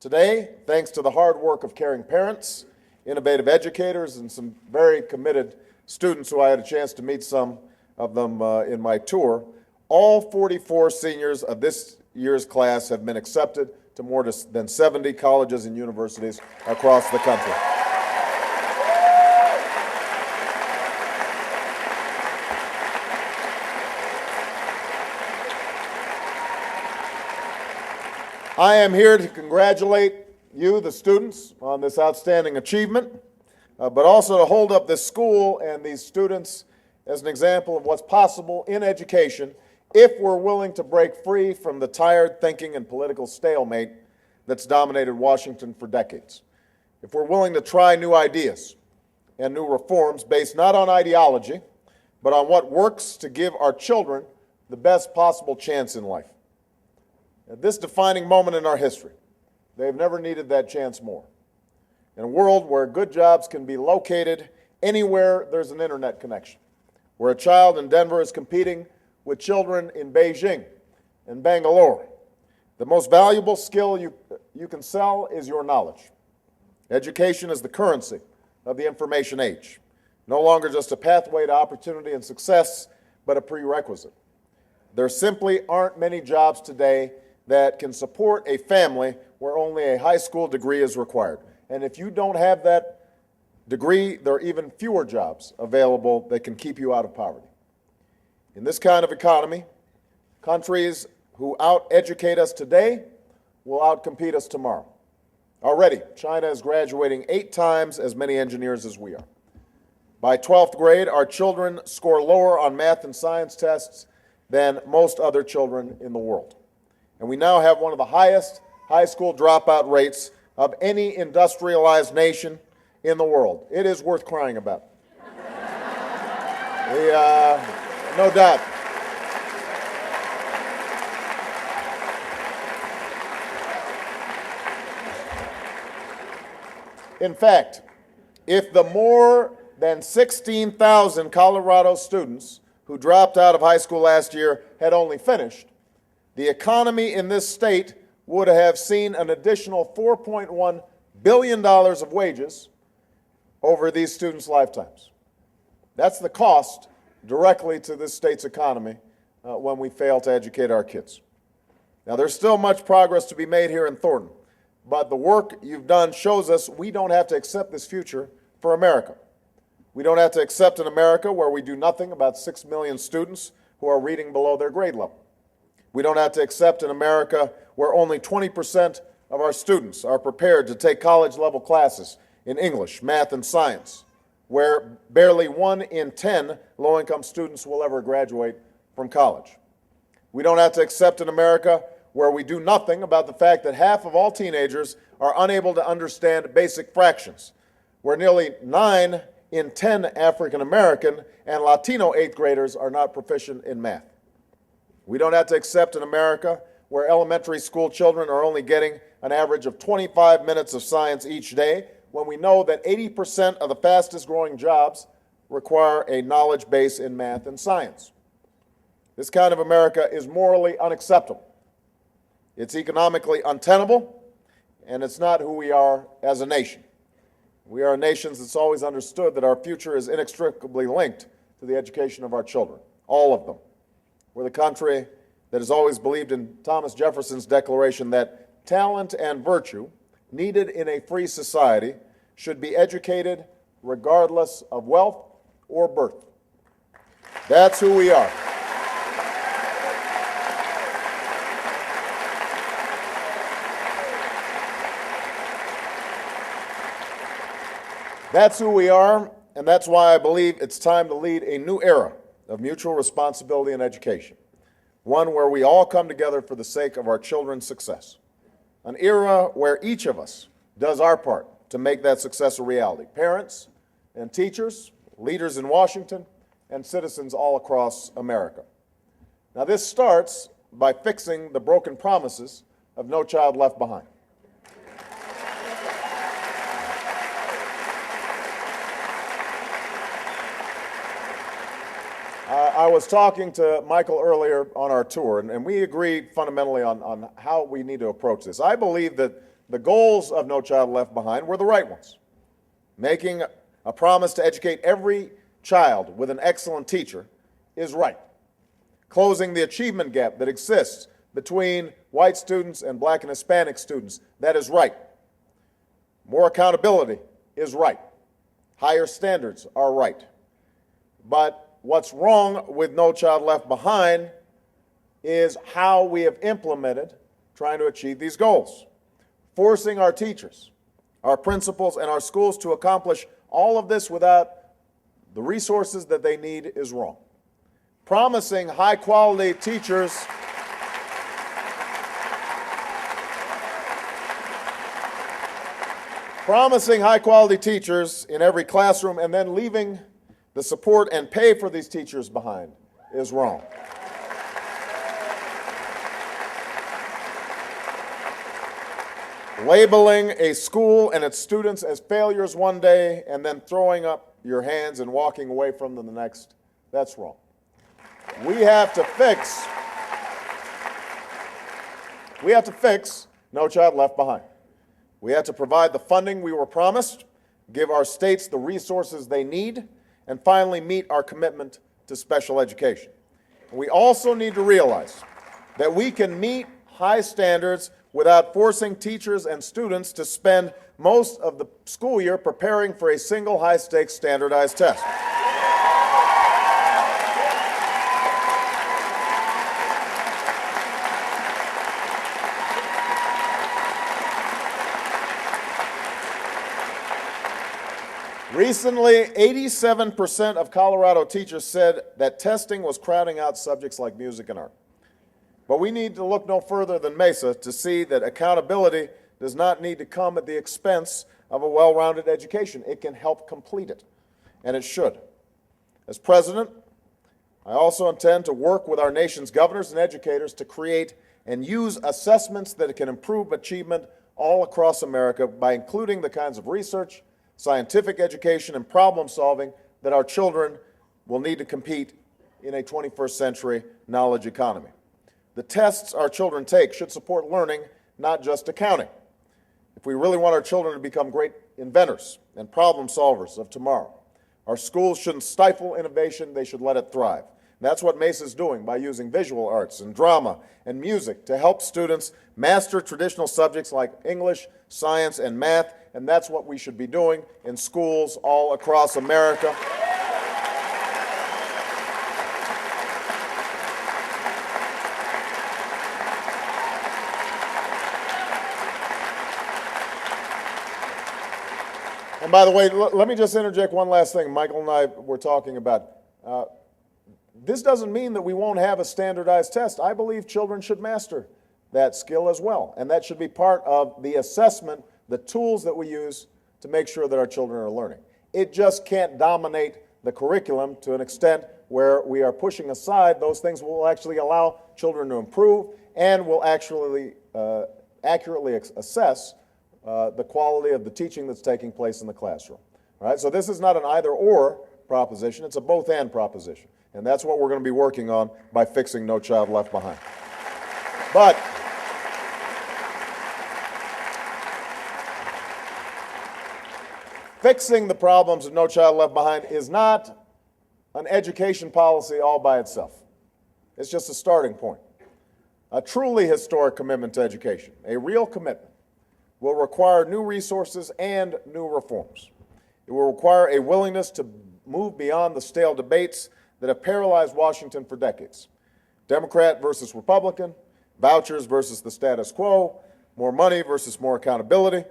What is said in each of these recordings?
Today, thanks to the hard work of caring parents, innovative educators, and some very committed students who I had a chance to meet some of them in my tour, all 44 seniors of this year's class have been accepted to more than 70 colleges and universities across the country. I am here to congratulate you, the students, on this outstanding achievement, but also to hold up this school and these students as an example of what's possible in education if we're willing to break free from the tired thinking and political stalemate that's dominated Washington for decades. If we're willing to try new ideas and new reforms based not on ideology, but on what works to give our children the best possible chance in life. At this defining moment in our history, they've never needed that chance more. In a world where good jobs can be located anywhere there's an internet connection, where a child in Denver is competing with children in Beijing and Bangalore, the most valuable skill you can sell is your knowledge. Education is the currency of the information age, no longer just a pathway to opportunity and success, but a prerequisite. There simply aren't many jobs today that can support a family where only a high school degree is required. And if you don't have that degree, there are even fewer jobs available that can keep you out of poverty. In this kind of economy, countries who out-educate us today will outcompete us tomorrow. Already, China is graduating 8 times as many engineers as we are. By 12th grade, our children score lower on math and science tests than most other children in the world. And we now have one of the highest high school dropout rates of any industrialized nation in the world. It is worth crying about. No doubt. In fact, if the more than 16,000 Colorado students who dropped out of high school last year had only finished, the economy in this state would have seen an additional $4.1 billion of wages over these students' lifetimes. That's the cost directly to this state's economy when we fail to educate our kids. Now, there's still much progress to be made here in Thornton, but the work you've done shows us we don't have to accept this future for America. We don't have to accept an America where we do nothing about 6 million students who are reading below their grade level. We don't have to accept an America where only 20% of our students are prepared to take college-level classes in English, math, and science, where barely 1 in 10 low-income students will ever graduate from college. We don't have to accept an America where we do nothing about the fact that half of all teenagers are unable to understand basic fractions, where nearly 9 in 10 African American and Latino 8th graders are not proficient in math. We don't have to accept an America where elementary school children are only getting an average of 25 minutes of science each day, when we know that 80% of the fastest growing jobs require a knowledge base in math and science. This kind of America is morally unacceptable. It's economically untenable, and it's not who we are as a nation. We are a nation that's always understood that our future is inextricably linked to the education of our children, all of them. We're the country that has always believed in Thomas Jefferson's declaration that talent and virtue needed in a free society should be educated regardless of wealth or birth. That's who we are. That's who we are, and that's why I believe it's time to lead a new era of mutual responsibility in education, one where we all come together for the sake of our children's success, an era where each of us does our part to make that success a reality, parents and teachers, leaders in Washington, and citizens all across America. Now, this starts by fixing the broken promises of No Child Left Behind. I was talking to Michael earlier on our tour, and we agreed fundamentally on how we need to approach this. I believe that the goals of No Child Left Behind were the right ones. Making a promise to educate every child with an excellent teacher is right. Closing the achievement gap that exists between white students and black and Hispanic students, that is right. More accountability is right. Higher standards are right. But what's wrong with No Child Left Behind is how we have implemented trying to achieve these goals. Forcing our teachers, our principals, and our schools to accomplish all of this without the resources that they need is wrong. Promising high-quality teachers in every classroom and then leaving the support and pay for these teachers behind is wrong. Labeling a school and its students as failures one day and then throwing up your hands and walking away from them the next, that's wrong. We have to fix No Child Left Behind. We have to provide the funding we were promised, give our states the resources they need, and finally meet our commitment to special education. We also need to realize that we can meet high standards without forcing teachers and students to spend most of the school year preparing for a single high-stakes standardized test. Recently, 87% of Colorado teachers said that testing was crowding out subjects like music and art. But we need to look no further than MESA to see that accountability does not need to come at the expense of a well-rounded education. It can help complete it, and it should. As president, I also intend to work with our nation's governors and educators to create and use assessments that can improve achievement all across America by including the kinds of research, scientific education, and problem solving that our children will need to compete in a 21st century knowledge economy. The tests our children take should support learning, not just accounting. If we really want our children to become great inventors and problem solvers of tomorrow, our schools shouldn't stifle innovation, they should let it thrive. And that's what MESA is doing by using visual arts and drama and music to help students master traditional subjects like English, science, and math, and that's what we should be doing in schools all across America. And by the way, let me just interject one last thing Michael and I were talking about. This doesn't mean that we won't have a standardized test. I believe children should master that skill as well, and that should be part of the assessment, the tools that we use to make sure that our children are learning. It just can't dominate the curriculum to an extent where we are pushing aside those things that will actually allow children to improve and will actually accurately assess the quality of the teaching that's taking place in the classroom. All right? So this is not an either-or proposition, it's a both-and proposition. And that's what we're going to be working on by fixing No Child Left Behind. But fixing the problems of No Child Left Behind is not an education policy all by itself. It's just a starting point. A truly historic commitment to education, a real commitment, will require new resources and new reforms. It will require a willingness to move beyond the stale debates that have paralyzed Washington for decades. Democrat versus Republican, vouchers versus the status quo, more money versus more accountability.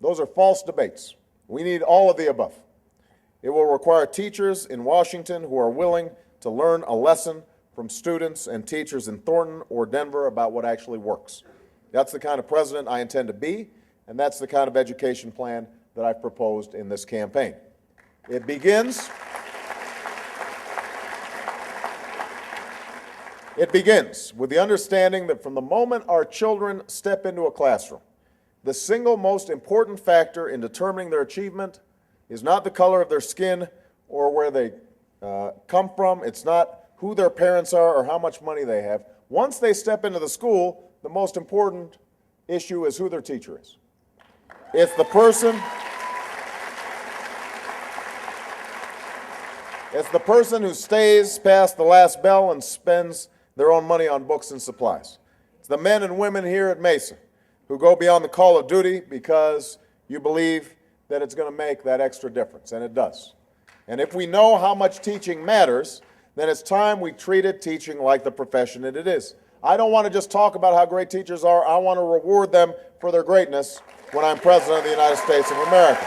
Those are false debates. We need all of the above. It will require teachers in Washington who are willing to learn a lesson from students and teachers in Thornton or Denver about what actually works. That's the kind of president I intend to be, and that's the kind of education plan that I've proposed in this campaign. It begins with the understanding that from the moment our children step into a classroom, the single most important factor in determining their achievement is not the color of their skin or where they come from. It's not who their parents are or how much money they have. Once they step into the school, the most important issue is who their teacher is. It's the person who stays past the last bell and spends their own money on books and supplies. It's the men and women here at MESA who go beyond the call of duty because you believe that it's going to make that extra difference, and it does. And if we know how much teaching matters, then it's time we treated teaching like the profession that it is. I don't want to just talk about how great teachers are. I want to reward them for their greatness when I'm President of the United States of America.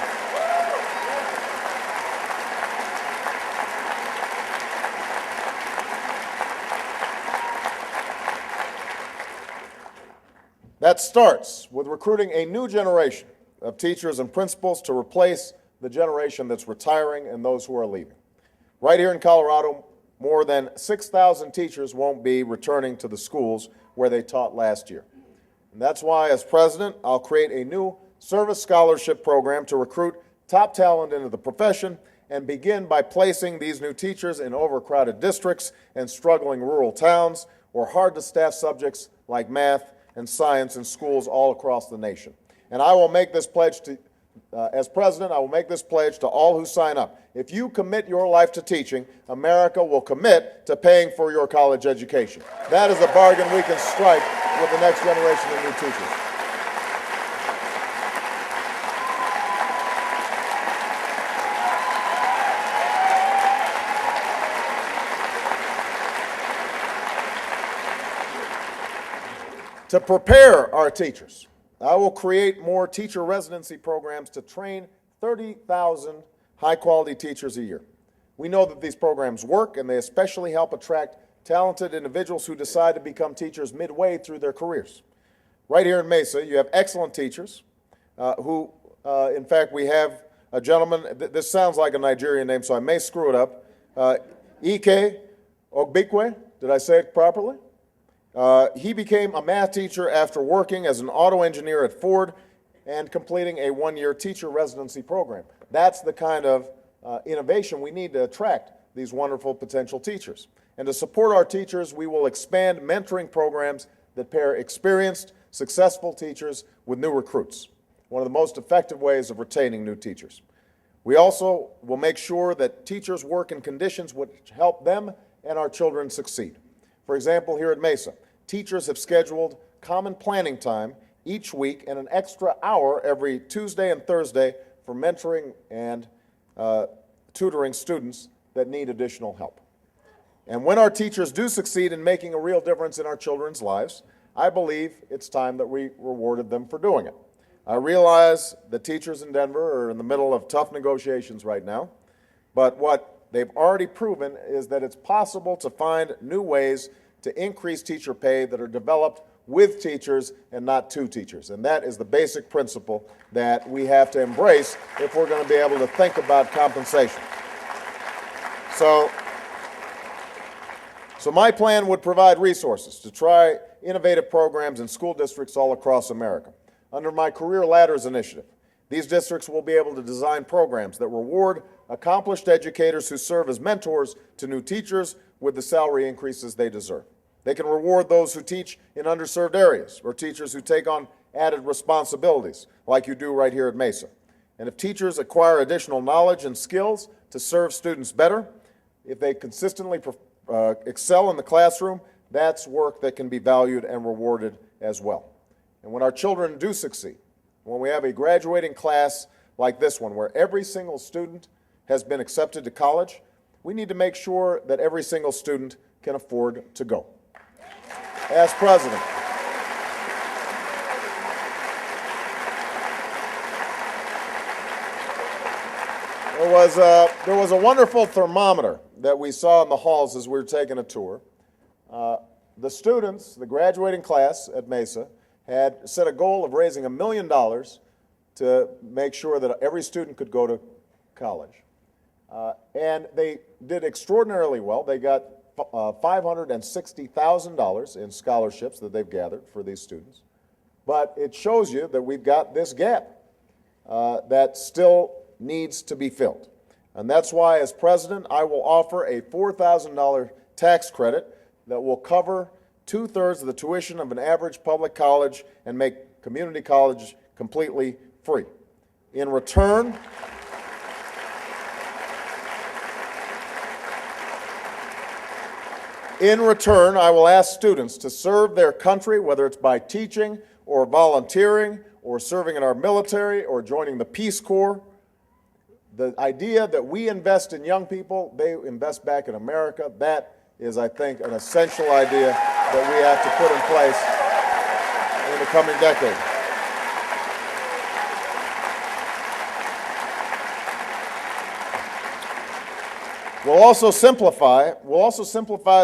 That starts with recruiting a new generation of teachers and principals to replace the generation that's retiring and those who are leaving. Right here in Colorado, more than 6,000 teachers won't be returning to the schools where they taught last year. And that's why, as president, I'll create a new service scholarship program to recruit top talent into the profession and begin by placing these new teachers in overcrowded districts and struggling rural towns or hard-to-staff subjects like math and science in schools all across the nation. And I will make this pledge to, as president, I will make this pledge to all who sign up. If you commit your life to teaching, America will commit to paying for your college education. That is a bargain we can strike with the next generation of new teachers. To prepare our teachers, I will create more teacher residency programs to train 30,000 high-quality teachers a year. We know that these programs work, and they especially help attract talented individuals who decide to become teachers midway through their careers. Right here in Mesa, you have excellent teachers in fact, we have a gentleman, this sounds like a Nigerian name, so I may screw it up, Ike Ogbikwe, did I say it properly? He became a math teacher after working as an auto engineer at Ford and completing a one-year teacher residency program. That's the kind of innovation we need to attract these wonderful potential teachers. And to support our teachers, we will expand mentoring programs that pair experienced, successful teachers with new recruits, one of the most effective ways of retaining new teachers. We also will make sure that teachers work in conditions which help them and our children succeed. For example, here at MESA, teachers have scheduled common planning time each week and an extra hour every Tuesday and Thursday for mentoring and tutoring students that need additional help. And when our teachers do succeed in making a real difference in our children's lives, I believe it's time that we rewarded them for doing it. I realize the teachers in Denver are in the middle of tough negotiations right now, but what they've already proven is that it's possible to find new ways to increase teacher pay that are developed with teachers and not to teachers. And that is the basic principle that we have to embrace if we're going to be able to think about compensation. So my plan would provide resources to try innovative programs in school districts all across America. Under my Career Ladders initiative, these districts will be able to design programs that reward accomplished educators who serve as mentors to new teachers with the salary increases they deserve. They can reward those who teach in underserved areas or teachers who take on added responsibilities like you do right here at MESA. And if teachers acquire additional knowledge and skills to serve students better, if they consistently excel in the classroom, that's work that can be valued and rewarded as well. And when our children do succeed, when we have a graduating class like this one, where every single student has been accepted to college, we need to make sure that every single student can afford to go. As president, there was a wonderful thermometer that we saw in the halls as we were taking a tour. The students, the graduating class at MESA, had set a goal of raising $1 million to make sure that every student could go to college. And they did extraordinarily well. They got $560,000 in scholarships that they've gathered for these students. But it shows you that we've got this gap that still needs to be filled. And that's why, as president, I will offer a $4,000 tax credit that will cover 2/3 of the tuition of an average public college and make community college completely free. In return, I will ask students to serve their country, whether it's by teaching or volunteering or serving in our military or joining the Peace Corps. The idea that we invest in young people, they invest back in America, that is, I think, an essential idea that we have to put in place in the coming decade. We'll also simplify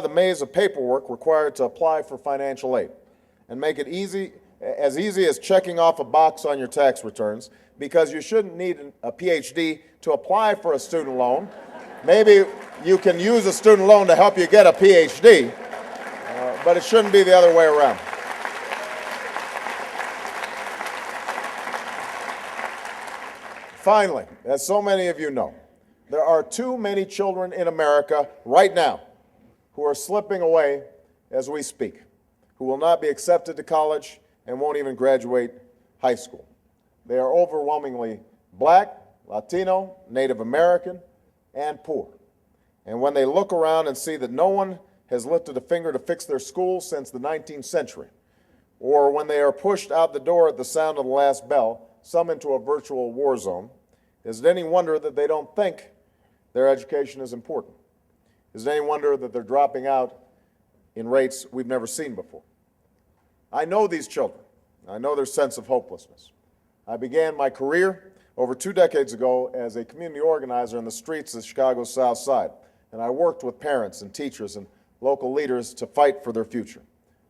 the MESA paperwork required to apply for financial aid and make it easy as checking off a box on your tax returns, because you shouldn't need a PhD to apply for a student loan. Maybe you can use a student loan to help you get a PhD, but it shouldn't be the other way around. Finally, as so many of you know, there are too many children in America right now who are slipping away as we speak, who will not be accepted to college and won't even graduate high school. They are overwhelmingly Black, Latino, Native American, and poor. And when they look around and see that no one has lifted a finger to fix their schools since the 19th century, or when they are pushed out the door at the sound of the last bell, some into a virtual war zone, is it any wonder that they don't think their education is important? Is it any wonder that they're dropping out in rates we've never seen before? I know these children. I know their sense of hopelessness. I began my career over 2 decades ago as a community organizer in the streets of Chicago's South Side, and I worked with parents and teachers and local leaders to fight for their future.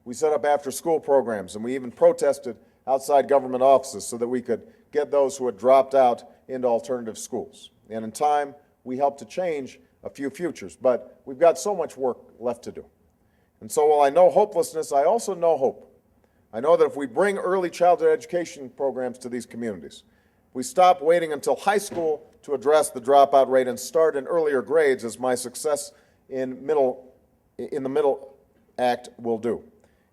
We set up after-school programs, and we even protested outside government offices so that we could get those who had dropped out into alternative schools. And in time, we helped to change a few futures, but we've got so much work left to do. And so while I know hopelessness, I also know hope. I know that if we bring early childhood education programs to these communities, if we stop waiting until high school to address the dropout rate and start in earlier grades, as my success in the middle act will do,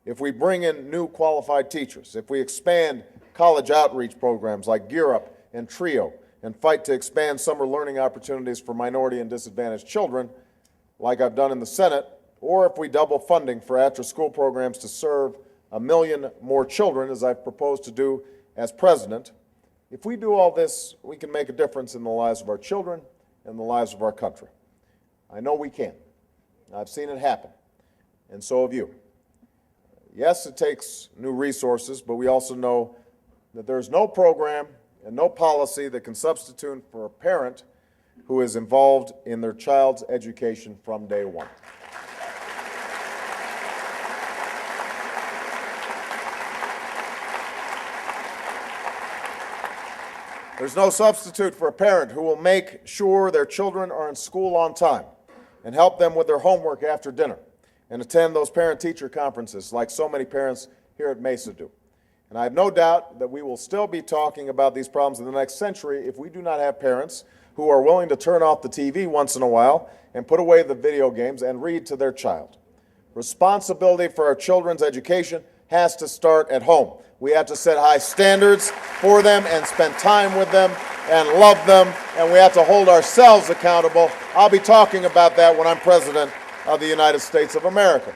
if we bring in new qualified teachers, if we expand college outreach programs like Gear Up and TRIO, and fight to expand summer learning opportunities for minority and disadvantaged children, like I've done in the Senate, or if we double funding for after-school programs to serve 1 million more children, as I've proposed to do as president, if we do all this, we can make a difference in the lives of our children and the lives of our country. I know we can. I've seen it happen, and so have you. Yes, it takes new resources, but we also know that there's no program and no policy that can substitute for a parent who is involved in their child's education from day one. There's no substitute for a parent who will make sure their children are in school on time and help them with their homework after dinner and attend those parent-teacher conferences like so many parents here at MESA do. And I have no doubt that we will still be talking about these problems in the next century if we do not have parents who are willing to turn off the TV once in a while and put away the video games and read to their child. Responsibility for our children's education has to start at home. We have to set high standards for them and spend time with them and love them, and we have to hold ourselves accountable. I'll be talking about that when I'm President of the United States of America.